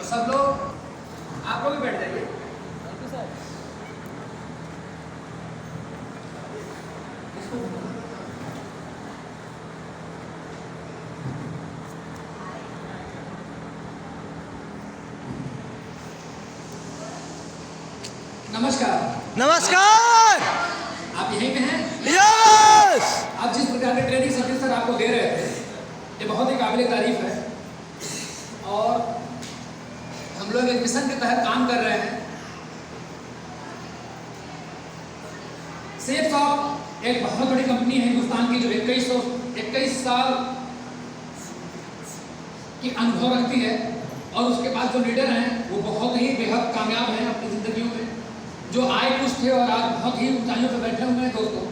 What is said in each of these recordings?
तो सब लोग आप लोग भी बैठ जाइए। नमस्कार। नमस्कार। आप यहीं पे हैं? यस। आप जिस प्रकार के ट्रेनिंग सर्विस सर आपको दे रहे थे ये बहुत ही काबिल तारीफ है और हम लोग एक मिशन के तहत काम कर रहे हैं। सेफसॉफ्ट एक बहुत बड़ी कंपनी है हिंदुस्तान की जो 21 साल की अनुभव रखती है और उसके बाद जो लीडर हैं वो बहुत ही बेहद कामयाब हैं अपनी जिंदगियों में, जो आए कुछ थे और आज बहुत ही ऊंचाइयों पर बैठे हुए हैं दोस्तों।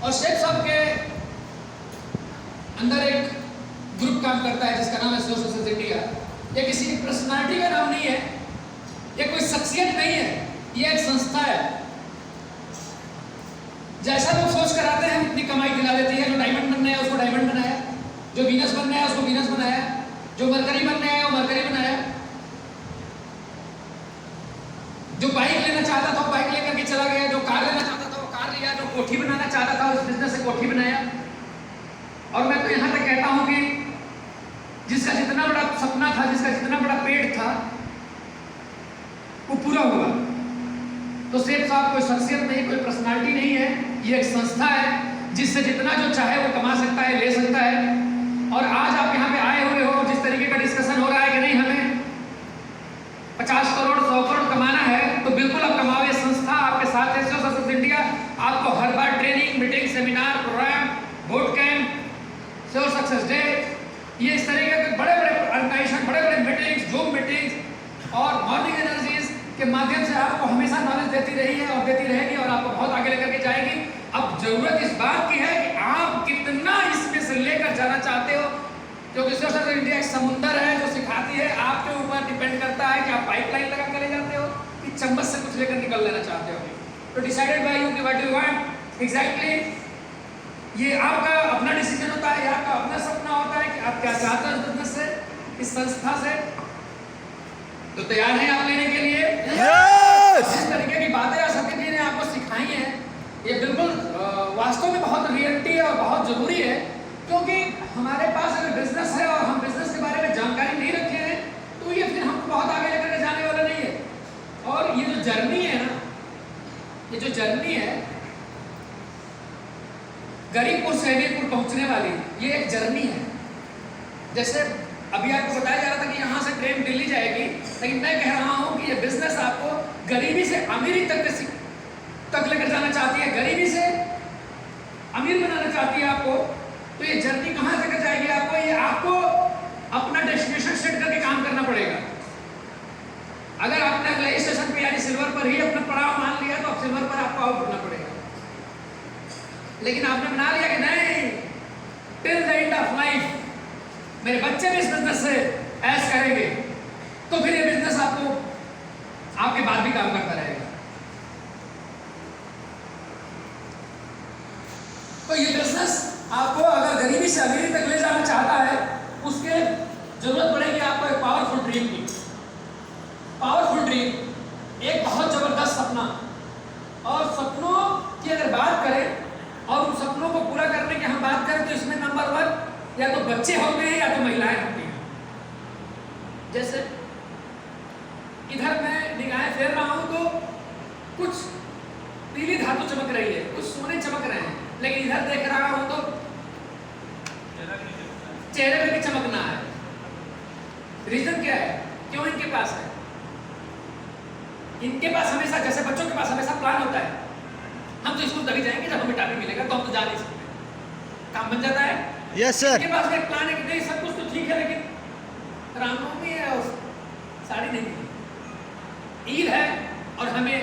और सेफसॉफ्ट के अंदर एक ग्रुप काम करता है जिसका नाम है सोशल इंडिया। ये किसी पर्सनालिटी का नाम नहीं है, ये कोई शख्सियत नहीं है, ये एक संस्था है। जैसा लोग सोच कर आते हैं इतनी कमाई दिला देती है। जो डायमंड बनना है उसको डायमंड बनाया, जो वीनस बनना है उसको वीनस बनाया, जो मरकरी बनना है वो मरकरी बनाया, जो बाइक लेना चाहता था वो बाइक लेकर के चला गया, जो कार लेना चाहता था वो कार लिया, जो कोठी बनाना चाहता था उस बिजनेस से कोठी बनाया। और मैं तो यहाँ तक कहता हूँ कि जिसका जितना बड़ा सपना था, जिसका जितना बड़ा पेड़ था वो पूरा हुआ। तो सेफसॉफ्ट कोई शख्सियत नहीं, कोई पर्सनालिटी नहीं है, ये एक संस्था है जिससे जितना जो चाहे वो कमा सकता है, ले सकता है। और आज आप यहाँ पे आए हुए हो, जिस तरीके का डिस्कशन हो रहा है कि नहीं हमें 50 करोड़ 100 करोड़ कमाना है तो बिल्कुल आप कमाओ। ये संस्था आपके साथ है, सोशल इंडिया आपको हर बार training, meeting, seminar, programme, boot camp, sure success day, ये इस तरीके के बड़े बड़े ऑर्गेनाइजेशन, बड़े बड़े मीटिंग्स, जूम मीटिंग्स और मॉर्निंग एनर्जीज के माध्यम से आपको हमेशा नॉलेज देती रही है और देती रहेगी और आपको बहुत आगे लेकर के जाएगी। अब जरूरत इस बात की है कि आप कितना इसमें से लेकर जाना चाहते हो, क्योंकि सोशल इंडिया एक समुंदर है जो सिखाती है। आपके ऊपर डिपेंड करता है कि आप पाइपलाइन लगा कर ले जाते हो कि चम्मच से कुछ लेकर निकल लेना चाहते हो। तो डिसाइडेड बाय यू कि व्हाट यू वांट एग्जैक्टली, ये आपका अपना डिसीजन होता है, आपका अपना सपना होता है कि आप क्या चाहते हो इस बिजनेस से, इस संस्था से। तो तैयार हैं आप लेने के लिए? यस। जिस तरीके की बातें सत्यम जी ने आपको सिखाई हैं ये बिल्कुल वास्तव में बहुत रियलिटी है और बहुत जरूरी है, क्योंकि हमारे पास अगर बिजनेस है और हम बिजनेस के बारे में जानकारी नहीं रखे हैं तो ये फिर हमको बहुत आगे लेकर के जाने वाला नहीं है। और ये जो जर्नी है ना, ये जो जर्नी है गरीबपुर से हमीरपुर पहुंचने वाली, ये एक जर्नी है। जैसे अभी आपको बताया जा रहा था कि यहाँ से ट्रेन दिल्ली जाएगी, लेकिन मैं कह रहा हूँ कि ये बिजनेस आपको गरीबी से अमीरी तक लेकर जाना चाहती है, गरीबी से अमीर बनाना चाहती है आपको। तो ये जर्नी कहाँ लेकर जाएगी आपको? ये आपको अपना डेस्टिनेशन सेट करके काम करना पड़ेगा। अगर आपने अगले स्टेशन पे यानी सिल्वर पर ही अपना पड़ाव मान लिया तो अब सिल्वर पर आपको आउट होना पड़ेगा। लेकिन आपने बना लिया कि नहीं, till the end of life मेरे बच्चे भी इस बिजनेस से ऐश करेंगे, तो फिर ये बिजनेस आपको आपके बाद भी काम करता रहेगा। तो ये बिजनेस आपको अगर गरीबी से अमीरी तक ले जाना चाहता है, उसके जरूरत पड़ेगी आपको एक पावरफुल ड्रीम की। पावरफुल ड्रीम एक बहुत जबरदस्त सपना, और सपनों की अगर बात करें और उन सपनों को पूरा करने की हम बात करें तो इसमें नंबर 1 या तो बच्चे होते हैं या तो महिलाएं होती हैं। जैसे इधर मैं निगाहें फेर रहा हूं तो कुछ पीली धातु चमक रही है, कुछ सोने चमक रहे हैं, लेकिन इधर देख रहा हूं तो चेहरे पे भी चमकना है। रीजन क्या है? क्यों इनके पास है? इनके पास हमेशा, जैसे बच्चों के पास हमेशा प्लान होता है, हम तो स्कूल तभी जाएंगे जब हमें टॉपिक मिलेगा, तो हम तो जा नहीं सकते, काम बन जाता है। Yes sir. इनके पास एक प्लान है कि नहीं सब कुछ तो ठीक है, लेकिन रामनवमी है और साड़ी नहीं मिली, ईद है और हमें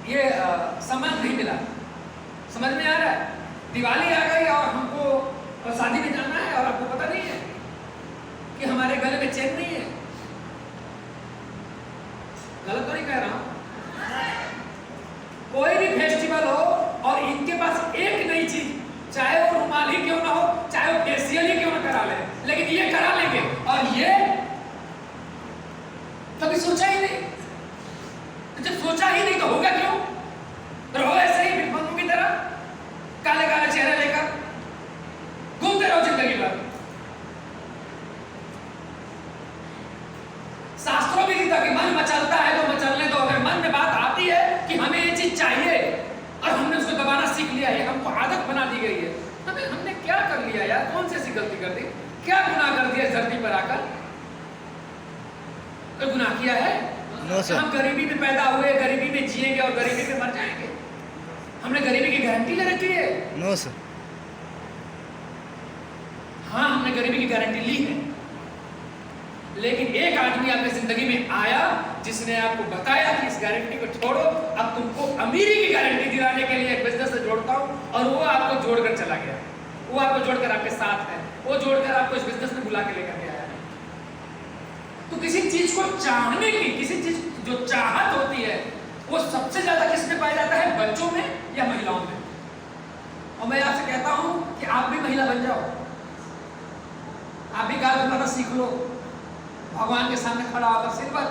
ये सामान नहीं मिला। समझ में आ रहा है? दिवाली आ गई और हमको शादी में जाना है और आपको पता नहीं है कि हमारे गले में चेन नहीं है। गलत तो नहीं कह रहा हूं? कोई भी फेस्टिवल हो और इनके पास एक नई चीज, चाहे वो रुमाल ही क्यों ना हो, चाहे वो फेशियल ही क्यों ना करा ले, लेकिन ये करा लेंगे। और ये रहोगे क्यों? रहो ऐसे ही भिखमंगों की तरह, काले काले चेहरे लेकर घूमते रहो जिंदगी भर। शास्त्रों में लिखा कि मन मचलता है तो मचलने दो। अगर मन में बात आती है कि हमें ये चीज चाहिए और हमने उसको दबाना सीख लिया है, हमको आदत बना दी गई है, हमने क्या कर लिया यार? कौन सी ऐसी गलती कर दी? क्या गुनाह कर दिया इस धरती पर आकर? कोई गुनाह किया है? No sir. हम गरीबी में पैदा हुए, गरीबी में जिएंगे और गरीबी में मर जाएंगे। हमने गरीबी की गारंटी ले रखी है? No sir. हाँ, हमने गरीबी की गारंटी ली है, लेकिन एक आदमी आपकी जिंदगी में आया जिसने आपको बताया कि इस गारंटी को छोड़ो, अब तुमको अमीरी की गारंटी दिलाने के लिए एक बिजनेस से जोड़ता हूं, और वो आपको जोड़कर चला गया। वो आपको जोड़कर आपके साथ है, वो जोड़कर आपको इस बिजनेस में बुला के लेकर गया है। तो किसी चीज को चाहने की, किसी चीज जो चाहत होती है, वो सबसे ज्यादा किसमें पाया जाता है? बच्चों में या महिलाओं में? और मैं आपसे कहता हूं कि आप भी महिला बन जाओ, आप भी गाल बनाना सीख लो। भगवान के सामने खड़ा होकर सिल्वर,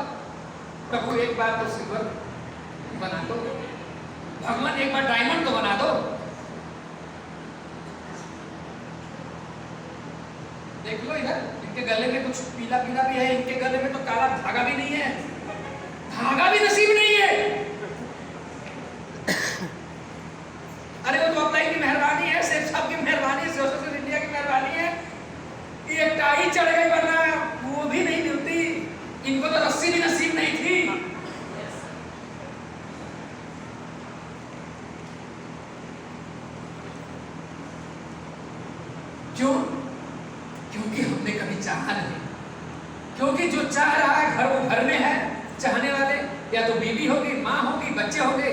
प्रभु एक बार तो सिल्वर बना दो, भगवान एक बार डायमंड तो बना दो। देख लो इधर, इनके गले में कुछ पीला पीला भी है, इनके गले में तो काला धागा भी नहीं है, धागा भी नसीब नहीं है। अरे वो तो अल्लाह की मेहरबानी है, शेख साहब की मेहरबानी है, सोशल इंडिया की मेहरबानी है कि एक टाई चढ़ गई, वरना वो भी नहीं मिलती। इनको तो रस्सी भी नसीब नहीं थी। क्यों? क्योंकि हमने कभी चाहा नहीं। क्योंकि जो चाह रहा है घर, वो घर में है। चाहने वाले या तो बीवी होगी, माँ होगी, बच्चे होंगे,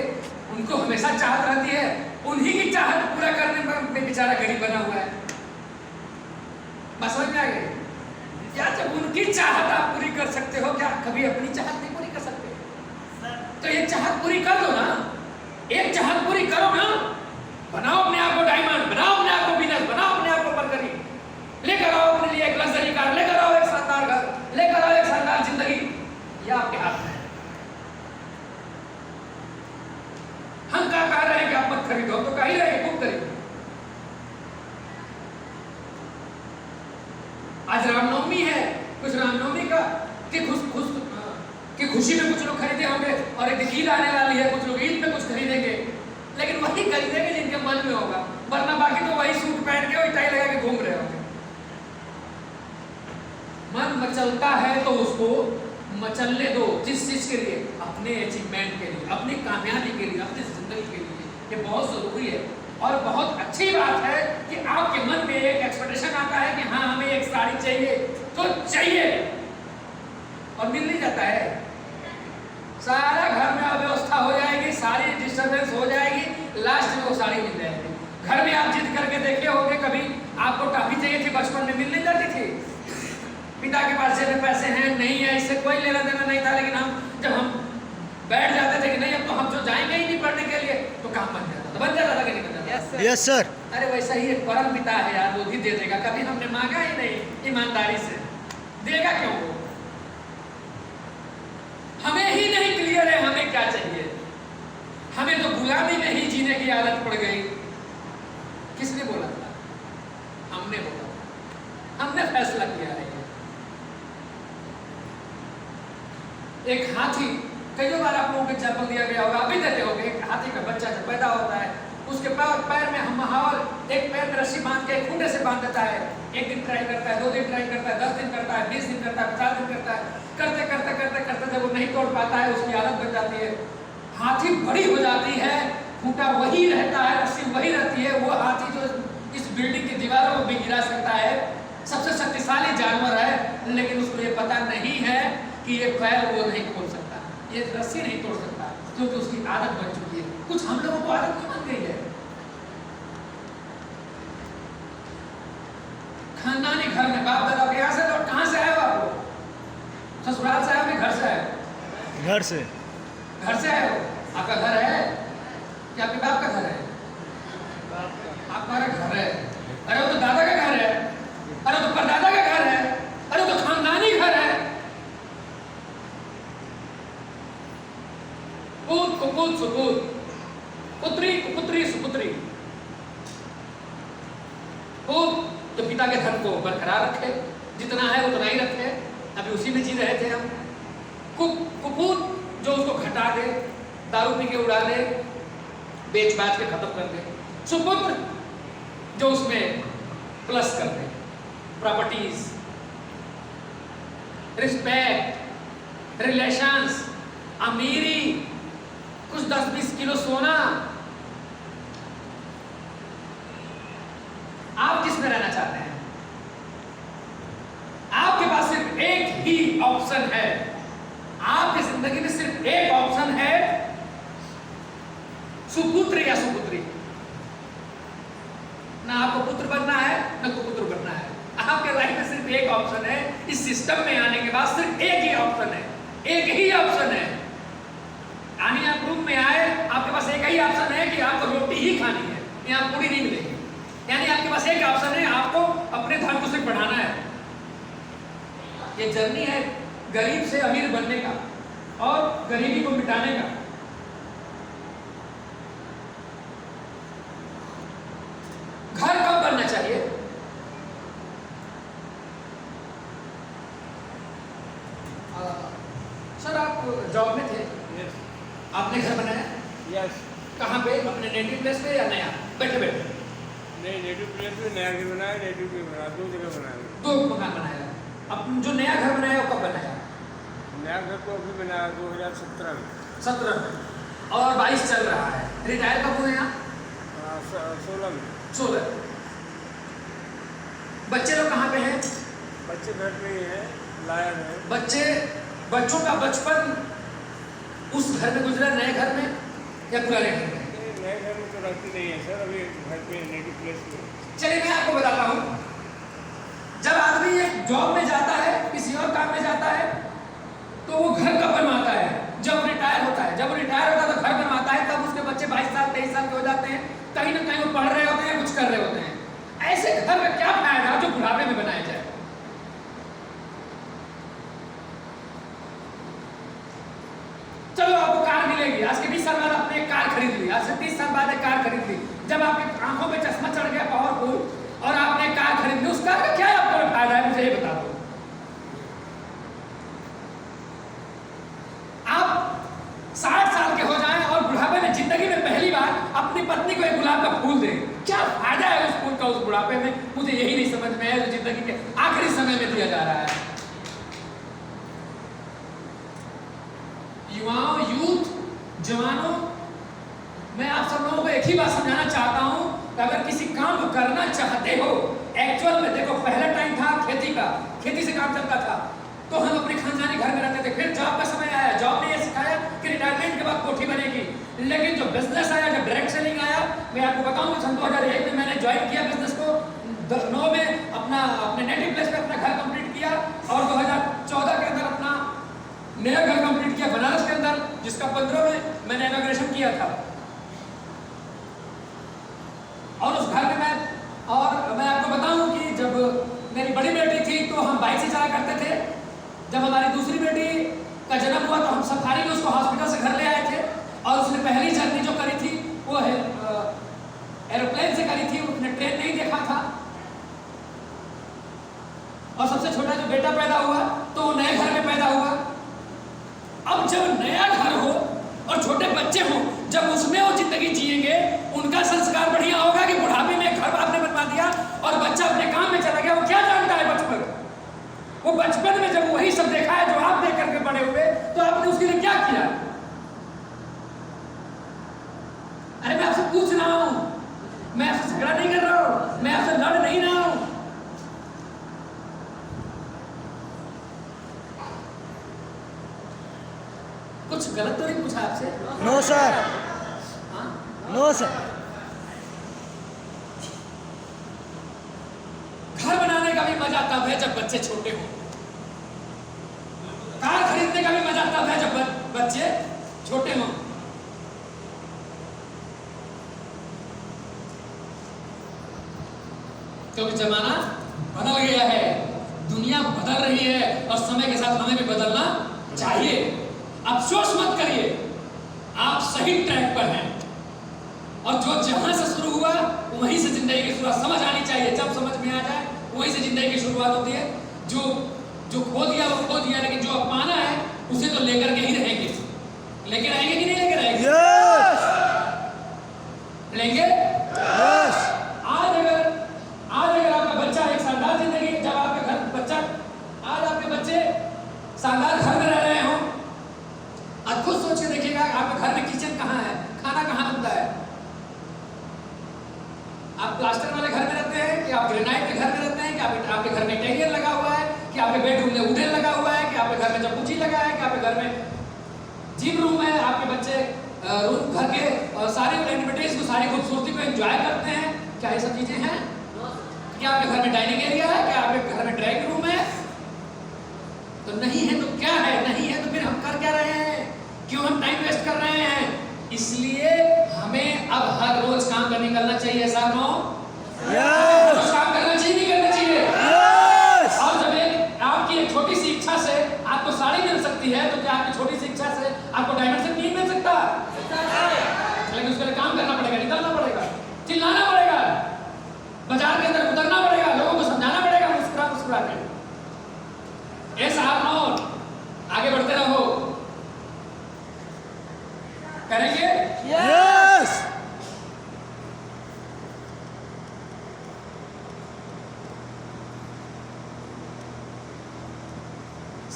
उनको हमेशा चाहत रहती है। उन्हीं की चाहत पूरा करने में बेचारा गरीब बना हुआ है। बस समझ में आ गई? या जब उनकी चाहत आप पूरी कर सकते हो, क्या कभी अपनी चाहत नहीं पूरी कर सकते? तो ये चाहत पूरी कर दो ना, एक चाहत पूरी करो ना। बनाओ अपने आप को डायमंड, बनाओ अपने आप को बिजनेस, बनाओ अपने आप को बरकरी, लेकर आओ अपने लिए एक लग्जरी कार, लेकर आओ एक शानदार घर, लेकर आओ एक शानदार जिंदगी। ये आपके हाथ में है। हम क्या कह रहे हैं कि आप मत खरीदो, तो कह ही रहे हैं खूब खरीदो। आज रामनवमी है, कुछ रामनवमी का कि खुशी में कुछ लोग खरीदे होंगे, और एक ईद आने वाली है, कुछ लोग ईद में कुछ खरीदेंगे, लेकिन वही खरीदेंगे जिनके मन में होगा, वरना बाकी तो वही सूट पहन के, वही टाई लगा के घूम रहे होंगे। मन मचलता है तो उसको मचलने दो। जिस चीज के लिए, अपने अचीवमेंट के लिए, अपनी कामयाबी के लिए, अपनी जिंदगी के लिए, ये बहुत जरूरी है। और बहुत अच्छी बात है कि आपके मन में एक एक्सपेक्टेशन आता है कि हाँ, हमें एक साड़ी चाहिए, तो चाहिए और मिल नहीं जाता है। सारा घर में अव्यवस्था हो जाएगी, सारी डिस्टर्बेंस हो जाएगी, लास्ट में वो साड़ी मिल जाएगी। घर में आप जिद करके देखे होंगे, कभी आपको टॉफी चाहिए थी, बचपन में मिल नहीं जाती थी। पिता के पास जेब में पैसे हैं, नहीं है, इससे कोई लेना देना नहीं था, लेकिन जब हम बैठ जाते थे कि नहीं, अब तो हम जो जाएंगे ही नहीं पढ़ने के लिए, तो काम बन जाता था कि नहीं बन जाता? Yes sir. अरे वैसा ही एक परम पिता है यार, वो भी दे देगा। कभी हमने मांगा ही नहीं, ईमानदारी से देगा क्यों? वो हमें ही नहीं क्लियर है हमें क्या चाहिए। हमें तो गुलामी में ही जीने की आदत पड़ गई। किसने बोला था? हमने बोला, हमने फैसला किया है। एक हाथी, कई बार आप लोगों को एग्जाम्पल दिया गया होगा, अभी देते होंगे। एक हाथी का बच्चा जब पैदा होता है, उसके पैर में हम माहौल एक पैर में रस्सी बांध के खूंटे से बांध देता है। एक दिन ट्राई करता है, 2 दिन ट्राई करता है, 10 दिन करता है, 20 दिन करता है, 50 दिन करता है। करते करते करते करते जब वो नहीं तोड़ पाता है, उसकी आदत बन जाती है, हाथी बड़ी हो जाती है, खूंटा वही रहता है, रस्सी वही रहती है। वो हाथी जो इस बिल्डिंग की दीवारों को भी गिरा सकता है, सबसे शक्तिशाली जानवर है, लेकिन उसको ये पता नहीं है कि ये पैर वो नहीं खोल सकता, ये रस्सी नहीं तोड़ सकता, क्योंकि उसकी आदत बन चुकी है। कुछ हम लोगों को आदत नहीं बन गई है। खानदानी घर में बाप दादा के यहाँ से, तो कहाँ से आए हो आप लोग? ससुराल से आए हो कि घर से आए हो? घर से। घर से आए हो? आपका घर है कि आपके बाप का घर है? आपका घर है। अरे वो तो दादा का घर है, अरे तो परदादा का घर है, अरे तो खानदानी घर है। सुपूत सुपूत, पुत्री कुपुत्री सुपुत्री। पूत तो पिता के धन को बरकरार रखे, जितना है उतना ही रखे, अभी उसी में जी रहे थे हम। कुपूत जो उसको घटा दे, दारू पी के उड़ा दे, बेच बाच के खत्म कर दे। सुपुत्र जो उसमें प्लस कर दे, प्रॉपर्टीज, रिस्पेक्ट, रिलेशंस, अमीरी, कुछ 10-20 किलो सोना। आप किसमें रहना चाहते हैं? आपके पास सिर्फ एक ही ऑप्शन है, आपकी जिंदगी में सिर्फ एक ऑप्शन है, सुपुत्र या सुपुत्री। ना आपको पुत्र बनना है ना कुपुत्र बनना है, आपके लाइफ में सिर्फ एक ऑप्शन है। इस सिस्टम में आने के बाद सिर्फ एक ही ऑप्शन है, एक ही ऑप्शन है। यानी आप रूम में आए, आपके पास एक ही ऑप्शन है कि आपको रोटी ही खानी है, यहाँ पूरी नहीं मिलेगी। यानी आपके पास एक ऑप्शन है, आपको अपने धन को सिर्फ बढ़ाना है। ये जर्नी है गरीब से अमीर बनने का और गरीबी को मिटाने का। घर कब बनना चाहिए? सर आप जॉब में थे, यस आपने घर बनाया? यस। कहाँ पे? अपने नेटिव प्लेस पे या नया? बैठे बैठे? नहीं, नेटिव प्लेस में नया घर बनाया, नेटिव पे बनाया, 2 जगह बनाया। 2 मकान बनाया। अब जो नया घर बनाया वो कब बनाया? नया घर तो अभी बनाया 2017 में। 17 में, और 22 चल रहा है। रिटायर कब हुए आप? 16 में। 16। बच्चे लोग कहाँ पे हैं? बच्चे घर पे ही हैं, लायक हैं। बच्चों का बचपन उस घर में गुजरा, नए घर में या पुराने घर में? नए घर में तो रहती नहीं है सर, अभी घर पे नेटिव प्लेस पे। चलिए मैं आपको बताता हूँ। जब आदमी एक जॉब में जाता है, किसी और काम में जाता है, तो वो घर कब बनवाता है? जब रिटायर होता है। जब रिटायर होता है तो घर बनवाता है, तब उसके बच्चे 22 साल 23 साल के हो जाते हैं, कहीं ना कहीं वो पढ़ रहे होते हैं, कुछ कर रहे होते हैं। ऐसे घर का क्या फायदा जो बुढ़ापे में बनाया जाए? चलो आपको कार मिलेगी, आज के 20 साल बाद आपने एक कार खरीद ली, आज से 30 साल बाद एक कार खरीद ली। जब आपकी आंखों में चश्मा चढ़ गया पावरफुल और आपने कार खरीद ली, उस कार का क्या आपको फायदा है? मुझे ये बता दो। आप 60 साल के हो जाएं और बुढ़ापे में जिंदगी में पहली बार अपनी पत्नी को एक गुलाब का फूल दें, क्या फायदा है उस फूल का उस बुढ़ापे में? मुझे यही नहीं समझ में आया जो जिंदगी के आखिरी समय में दिया जा रहा है। युवाओं, यूथ, जवानों, मैं आप सब लोगों को एक ही बात समझाना चाहता हूं कि अगर किसी काम को करना चाहते हो, एक्चुअल में देखो, पहला टाइम था खेती का, खेती से काम चलता था, तो हम अपने खानदानी घर में रहते थे। फिर जॉब का समय आया, जॉब ने ये सिखाया कि रिटायरमेंट के बाद कोठी बनेगी। लेकिन जो बिजनेस आया, जब डायरेक्ट सेलिंग आया, मैं आपको बताऊं, सन 2001 में मैंने ज्वाइन किया बिजनेस को, 9 में अपने नेटिव प्लेस पे अपना घर कंप्लीट किया और 2014 के अंदर अपना नया घर कंप्लीट किया बनारस के अंदर, जिसका 15 में मैंने इनॉग्रेशन किया था। और उस घर में मैं आपको बताऊं कि जब मेरी बड़ी बेटी थी तो हम बाइक से चला करते थे। जब हमारी दूसरी बेटी का जन्म हुआ तो हम सफारी में उसको हॉस्पिटल से घर ले आए थे, और उसने पहली जर्नी जो करी थी वो एरोप्लेन से करी थी, उसने ट्रेन नहीं देखा था। और सबसे छोटा जो बेटा पैदा हुआ तो वो नए घर में पैदा हुआ। अब जब नया घर हो और छोटे बच्चे हो, जब उसमें वो जिंदगी जिएंगे, उनका संस्कार बढ़िया होगा कि बुढ़ापे में घर आपने बनवा दिया और बच्चा अपने काम में चला गया। वो क्या जानता है बचपन? वो बचपन में जब वही सब देखा है जो आप देख करके बड़े हुए, तो आपने उसके लिए क्या किया? अरे मैं आपसे पूछ रहा हूं, मैं आपसे झगड़ा नहीं कर रहा हूं, मैं आपसे लड़ नहीं रहा हूं। कुछ गलत तो नहीं पूछा आपसे? No sir, no sir. घर बनाने का भी मजा तब है जब बच्चे छोटे हों। कार खरीदने का भी मजा तब है जब बच्चे छोटे हों। क्योंकि जमाना बदल गया है, दुनिया बदल रही है और समय के साथ हमें भी बदलना चाहिए। अफसोस मत करिए, आप सही ट्रैक पर हैं और जो जहां से शुरू हुआ वहीं से जिंदगी की शुरुआत समझ आनी चाहिए। जब समझ में आ जाए वहीं से जिंदगी की शुरुआत होती है। जो खो दिया वो खो दिया, लेकिन जो अब पाना है उसे तो लेकर के ही रहेंगे। लेके रहेंगे कि नहीं लेके रहेंगे? यस लेंगे। यस आज अगर आपका बच्चा एक शानदार जिंदगी, जब आपके घर बच्चा, आज आपके बच्चे शानदार घर में रह रहे हो, आज खुद सोच के देखिएगा आपके घर में किचन कहाँ है, खाना कहाँ बनता है। आप प्लास्टर वाले घर में रहते हैं कि आप ग्रेनाइट के घर में रहते हैं, कि आपके घर में इंटीरियर लगा हुआ है, कि आपके बेडरूम में वुडन लगा हुआ है, कि आपके घर में जकूजी लगा है, कि आपके घर में जिम रूम है, आपके बच्चे रूम घर के सारे एक्टिविटीज को, सारी खूबसूरती को एंजॉय करते हैं। क्या ये सब चीजें हैं? क्या आपके घर में डाइनिंग एरिया है? क्या आपके घर में ड्राइंग रूम है? तो नहीं है तो क्या है? नहीं है तो फिर हम कर क्या रहे हैं? क्यों हम टाइम वेस्ट कर रहे हैं? इसलिए हमें अब हर रोज काम करने निकलना चाहिए। साहब यस काम करना चाहिए, नहीं करना चाहिए? यस और जब आपकी एक छोटी सी इच्छा से आपको साड़ी मिल सकती है, तो क्या आपकी छोटी सी इच्छा से आपको डायमंड सेट नहीं मिल सकता? लेकिन उसके लिए काम करना पड़ेगा, निकलना पड़ेगा, चिल्लाना पड़ेगा, बाजार के अंदर उतरना पड़ेगा, लोगों को समझाना पड़ेगा मुस्कुरा मुस्कुरा के। ऐसा आप आगे बढ़ते रहो। करेंगे? यस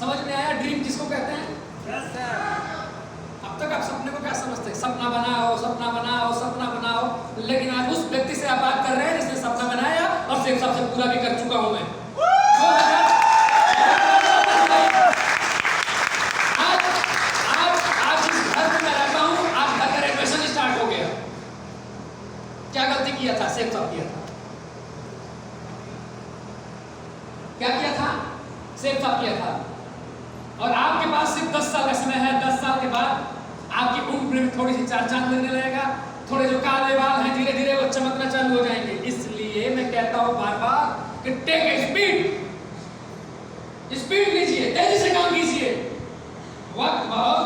समझ में आया ड्रीम किसको कहते हैं? अब तक आप सपने को क्या समझते हैं? सपना बनाओ, सपना बनाओ, सपना बनाओ। लेकिन आज उस व्यक्ति से आप बात कर रहे हैं जिसने सपना बनाया और सिर्फ सबसे पूरा भी कर चुका हूं मैं। आज जिस घर में मैं रहता हूं, आज घर का रेनोवेशन स्टार्ट हो गया। क्या गलती किया था? सिर्फ सब किया था। क्या किया था? सिर्फ सब किया था। और आपके पास सिर्फ 10 साल का समय है। 10 साल के बाद आपकी उम्र में थोड़ी सी चार चांद लगने लगेगा, थोड़े जो काले बाल हैं धीरे धीरे वो चमकना चालू हो जाएंगे। इसलिए मैं कहता हूं बार बार कि टेक ए स्पीड लीजिए, तेजी से काम कीजिए। वक्त बहुत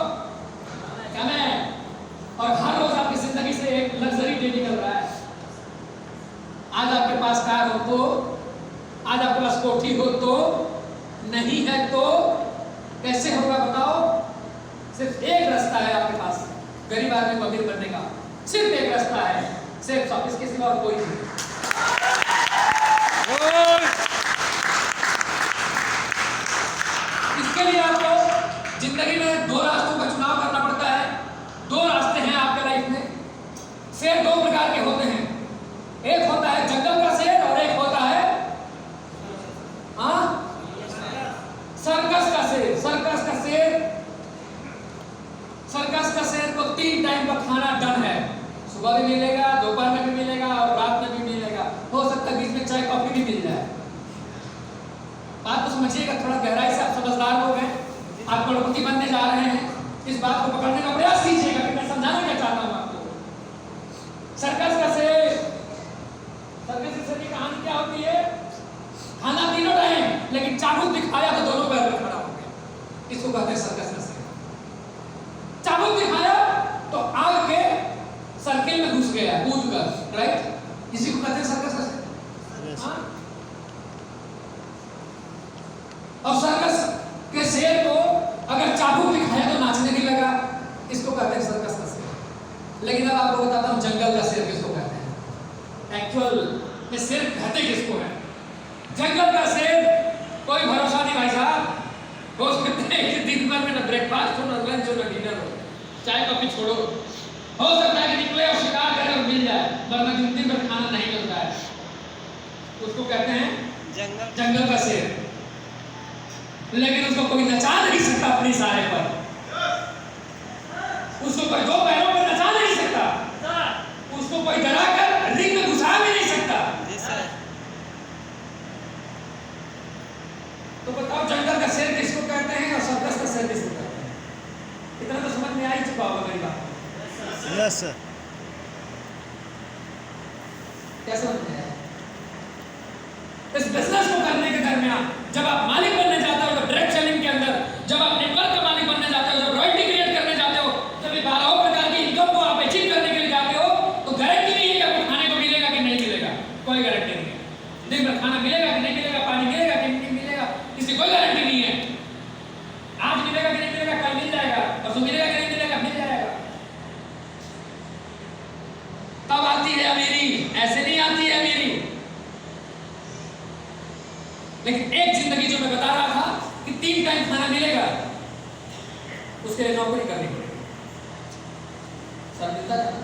कम है और हर रोज आपकी जिंदगी से एक लग्जरी डे निकल रहा है। आज आपके पास कार हो तो, आज आपके पास कोठी हो तो, नहीं है तो कैसे होगा बताओ? सिर्फ एक रास्ता है आपके पास गरीब आदमी को अमीर बनने का। सिर्फ एक रास्ता है, सिर्फ सब, इसके सिवा और कोई नहीं। इसके लिए आपको जिंदगी में दो रास्तों का चुनाव करना पड़ता है। दो रास्ते हैं आपके लाइफ में। शेर दो प्रकार के होते हैं। एक होता है जंगल का शेर और एक होता है सर्कस का शेर। सर्कस का शेर को 3 टाइम का खाना डन है। सुबह भी मिलेगा, दोपहर में भी मिलेगा और रात में भी मिलेगा। हो सकता है बीच में चाय कॉफी भी मिल जाए। बात को समझिएगा, थोड़ा गहराई से आप समझदार लोग हैं, आप करोड़पति बनने जा रहे हैं। इस बात को पकड़ने का प्रयास कीजिएगा कि मैं समझाना क्या चाहता हूं आपको। सर्कस का शेर की कहानी क्या होती है? खाना तीनों टाइम, लेकिन चाबुक दिखाया तो दोनों पैर में खड़ा हो गया। इसको कहते हैं सर्कस का शेर। चाबुक दिखाया तो आग के सर्किल में घुस गया कूद कर, राइट? इसी को कहते हैं सर्कस का शेर। हाँ? और सर्कस के शेर को अगर चाबुक दिखाया तो नाचने नहीं लगा। इसको कहते हैं सर्कस का शेर। लेकिन अब आपको बताता हूं जंगल का शेर किसको कहते हैं। एक्चुअल में शेर कहते किसको है? जंगल का शेर कोई भरोसा नहीं भाई साहब। हो सकता है कि दिन भर में ना ब्रेकफास्ट हो, ना लंच हो, ना डिनर हो, चाय कॉफी छोड़ो। हो सकता है कि निकले और शिकार करे और मिल जाए, वरना दिन भर खाना नहीं मिलता है। उसको कहते हैं जंगल का शेर। लेकिन उसको कोई नचा नहीं सकता अपनी सारे पर। उसको कोई दो पैरों पर नचा नहीं सकता। उसको कोई डरा कर रिंग में घुसा भी नहीं सकता। तो बताओ जंगल का शेर किसको कहते हैं और सर्कस का शेर किसको कहते हैं? इतना तो समझ में आ ही चुका होगा मेरी बात। Yes sir. क्या समझ में आया? इस बिजनेस को करने के दरमियान जब आप मालिक बनने जाते हो, जब डायरेक्ट सेलिंग के अंदर जब आप नेटवर्क का मालिक बनने जाते हो, जब रॉयल्टी क्रिएट करने जाते हो, जब 12 प्रकार उसके लिए नौकरी करनी पड़ेगी। सर मिलता था,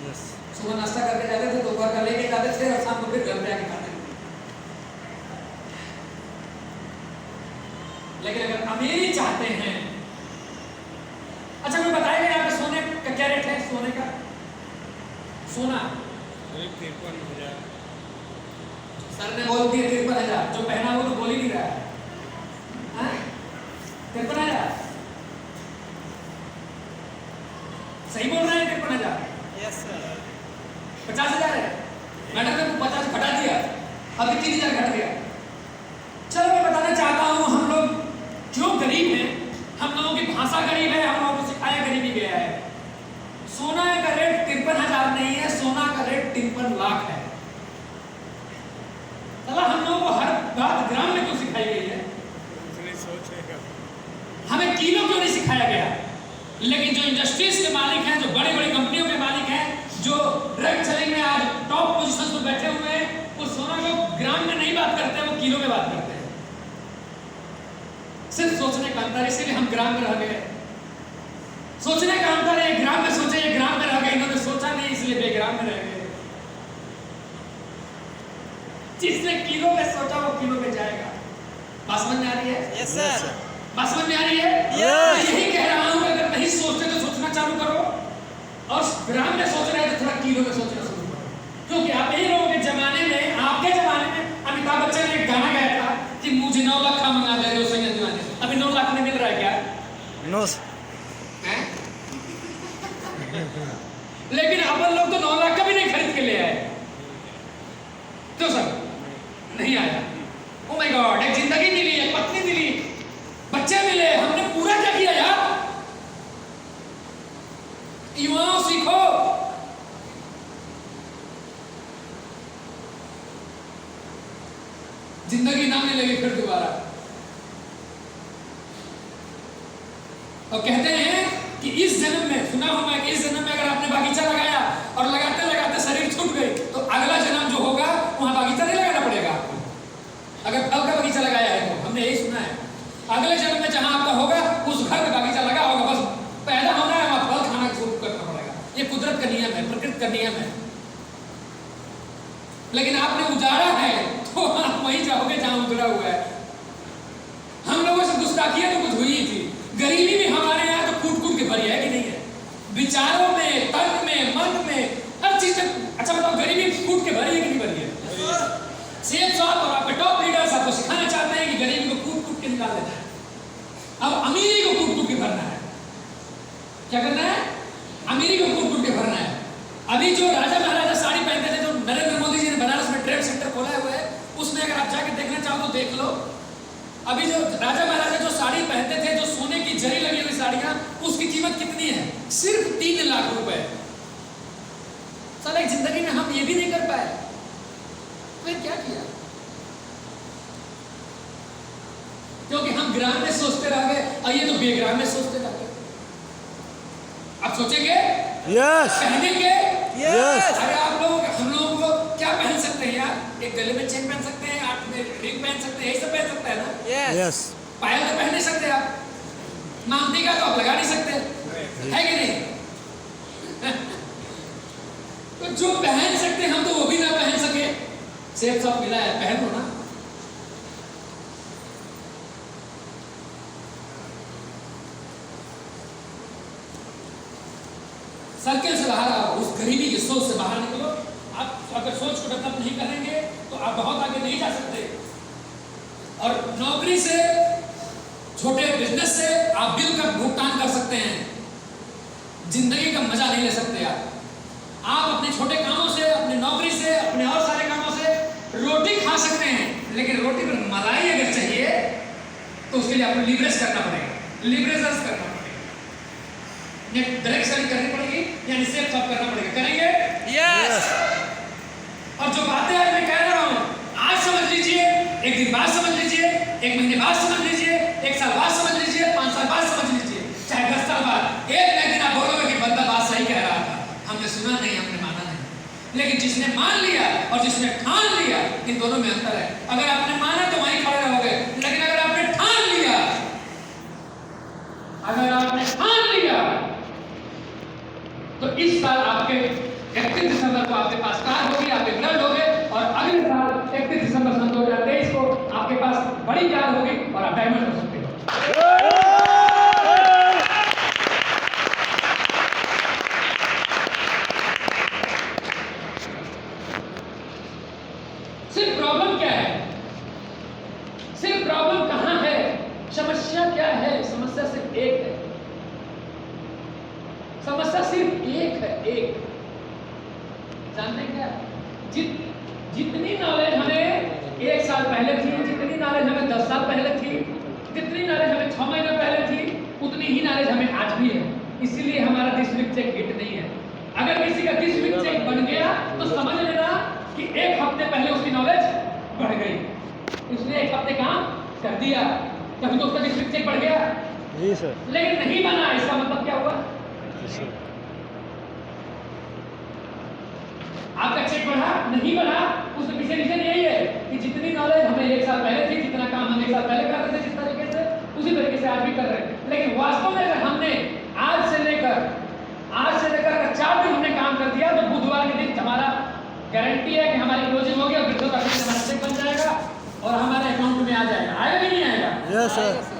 यस सुबह नाश्ता करके जाते थे, दोपहर का लेके जाते थे और शाम को फिर घर पे आके खाते थे। लेकिन अगर अमीरी चाहते हैं, अच्छा कोई बताएगा यहाँ पे सोने का क्या रेट है? सोने का सोना 53,000। सर ने बोल दिया 53,000, जो पहना वो तो बोल ही नहीं रहा है। 53,000 सही बोल रहे हैं? 53,000 यस सर 50,000 है। मैडम ने 50 घटा दिया, अभी 3,000 घट गया। चलो मैं बताना चाहता हूँ, हम लोग जो गरीब हैं, हम लोगों की भाषा गरीब है, हम लोगों को सिखाया गरीबी गया है। सोना का रेट 53,000 नहीं है, सोना का रेट 53 लाख है। चला हम लोगों को हर बात ग्राम में क्यों सिखाई गई है? इतनी सोच है क्या? हमें किलो क्यों नहीं सिखाया गया? लेकिन जो इंडस्ट्रीज के मालिक हैं, जो बड़ी बड़ी कंपनियों के मालिक हैं, जो ड्रग सेलिंग में आज टॉप पोजीशन पर बैठे हुए हैं, वो सोना को ग्राम में नहीं बात करते, वो किलो में बात करते हैं। सिर्फ सोचने का अंतर, इसीलिए हम ग्राम में रह गए। सोचने का अंतर है, ग्राम में सोचे, ये ग्राम में रह गए, इन्होंने सोचा नहीं इसलिए बेग्राम में रह गए। जिसने किलो में सोचा वो किलो में जाएगा। बात समझ में आ रही है? यस सर बात समझ में आ रही है? Yes. मैं यही कह रहा हूं, अगर नहीं सोचते तो सोचना चालू करो, और ग्राम में सोच रहे हैं तो थोड़ा किलो में सोचना शुरू करो। क्योंकि आप ही लोगों के जमाने में, आपके जमाने में अमिताभ बच्चन ने एक गाना गाया था कि मुझे 9 लाख का मंगा दे रहे हो संजय दीवाने। अभी 9 लाख में मिल रहा है क्या? नो हैं? लेकिन अपन लोग तो 9 लाख का भी नहीं खरीद के ले आए। क्यों सर? नहीं आया। ओ माय गॉड, एक जिंदगी मिली, एक पत्नी मिली, बच्चे मिले, हमने पूरा क्या किया यार? युवाओं सीखो, जिंदगी ना मिलेगी फिर दोबारा। और कहते हैं कि इस जन्म में, सुना हूं मैं कि इस जन्म में अगर आपने बागीचा लगाया और लगाते लगाते शरीर छूट गई तो अगला जन्म जो होगा वहां बागीचा नहीं लगाना पड़ेगा आपको। अगर फल का बगीचा लगाया है तो हमने यही सुना है, अगले जन्म में जहां आपका होगा उस घर में बागीचा लगा होगा, बस पैदा होना है, वहां फल खाना शुरू करना पड़ेगा। ये कुदरत का नियम है, प्रकृति का नियम है। लेकिन आपने उजाड़ा है तो आप वहीं जाओगे जहां उजड़ा हुआ है। हम लोगों से गुस्ताखियां तो कुछ हुई थी, गरीबी भी हमारे यहाँ तो कूट कूट के भरी है कि नहीं है? विचारों में, तन में, मन में, हर चीज में। अच्छा बताओ, गरीबी कूट के भरी है कि नहीं भरी है? सेठ साहब और आपके टॉप लीडर्स आपको सिखाना चाहते हैं कि गरीबी को कूट कूट के निकाल देना है, अब अमीरी को कूट कूट के भरना है। क्या करना है? अमीरी को कूट कूट के भरना है। अभी जो राजा महाराजा साड़ी पहनते थे, जो नरेंद्र मोदी जी ने बनारस में ट्रेड सेंटर खोला हुआ है, उसमें अगर आप जाके देखना चाहो तो देख लो। अभी जो राजा महाराजा जो साड़ी पहनते थे, जो सोने की जरी लगी हुई साड़ियां, उसकी कीमत कितनी है? सिर्फ 3 लाख रुपए। साला एक जिंदगी में हम ये भी नहीं कर पाए, फिर क्या किया? क्योंकि हम ग्राम में सोचते रह गए और ये तो बेग्राम में सोचते रह गए। आप सोचेंगे, यस पहनेंगे। यस अरे आप लोग, हम लोगों को क्या पहन सकते हैं यार? एक गले में चेन पहन सकते हैं, हाथ में रिंग पहन सकते हैं, यही सब पहन सकते हैं ना? यस पायल तो पहन नहीं सकते आप, मांगटी का तो आप लगा नहीं सकते, है कि नहीं? तो जो पहन सकते हम तो वो भी ना पहन सके। सेब सब मिला है, पहन लो ना। सर्किल से बाहर आओ, उस गरीबी की सोच से बाहर निकलो। आप अगर सोच को डेवलप नहीं करेंगे तो आप बहुत आगे नहीं जा सकते। और नौकरी से, छोटे बिजनेस से आप बिल का भुगतान कर सकते हैं, जिंदगी का मजा नहीं ले सकते। आप अपने छोटे कामों से, अपनी नौकरी से, अपने और सारे कामों से रोटी खा सकते हैं, लेकिन रोटी पर मलाई अगर चाहिए तो उसके लिए आपको लीवरेज करना पड़ेगा, लीवरेजर्स करना पड़ेगा, डायरेक्ट सेलिंग करनी पड़ेगी, यानी सेल शॉप करना पड़ेगा। करेंगे? यस और जो बातें आज मैं कह रहा हूं, आज समझ लीजिए, एक दिन बाद समझ लीजिए, एक महीने बाद समझ लीजिए, एक साल बाद समझ लीजिए, 5 साल बाद समझ लीजिए, चाहे 10 साल बाद। एक दिन आप बोलोगे कि बंदा बात सही कह रहा था, हमने सुना नहीं, हमने माना नहीं। लेकिन जिसने मान लिया और जिसने ठान लिया, इन दोनों में अंतर है। अगर आपने माना तो वहीं खड़े रहोगे, लेकिन अगर आपने ठान लिया, अगर आपने ठान तो इस साल आपके 31 दिसंबर को आपके पास कार होगी, आप विवरण होगे, और अगले साल 31 दिसंबर सन 2023 को आपके पास बड़ी कार होगी और आप डायमंड हो सकते हो। सिर्फ प्रॉब्लम क्या है? सिर्फ प्रॉब्लम कहां है? समस्या क्या है? समस्या सिर्फ एक है। समस्या सिर्फ एक है, एक। जानते क्या? जितनी नॉलेज हमें 1 साल पहले थी, जितनी नॉलेज हमें 10 साल पहले थी, जितनी नॉलेज हमें 6 महीने पहले थी, उतनी ही नॉलेज हमें आज भी है। इसीलिए हमारा दिस वीक चेक हिट नहीं है। अगर किसी का दिस वीक चेक बन गया तो समझ लेना कि 1 हफ्ते पहले उसकी नॉलेज बढ़ गई, उसने 1 हफ्ते काम कर दिया, तभी तो उसका दिस वीक चेक बढ़ गया। जी सर। लेकिन नहीं बना, इसका मतलब क्या हुआ? आपका चेक बढ़ा नहीं बढ़ा, उसके पीछे रीजन यही है कि जितनी नॉलेज हमें 1 साल पहले थी, जितना काम हम 1 साल पहले कर रहे थे जिस तरीके से, उसी तरीके से आज भी कर रहे हैं। लेकिन वास्तव में अगर हमने आज से लेकर अगर 4 दिन हमने काम कर दिया तो बुधवार के दिन हमारा गारंटी है कि हमारी क्लोजिंग होगी और बिल्कुल हमारा चेक बन जाएगा और हमारे अकाउंट में आ जाएगा। आएगा कि नहीं आएगा? Yes sir.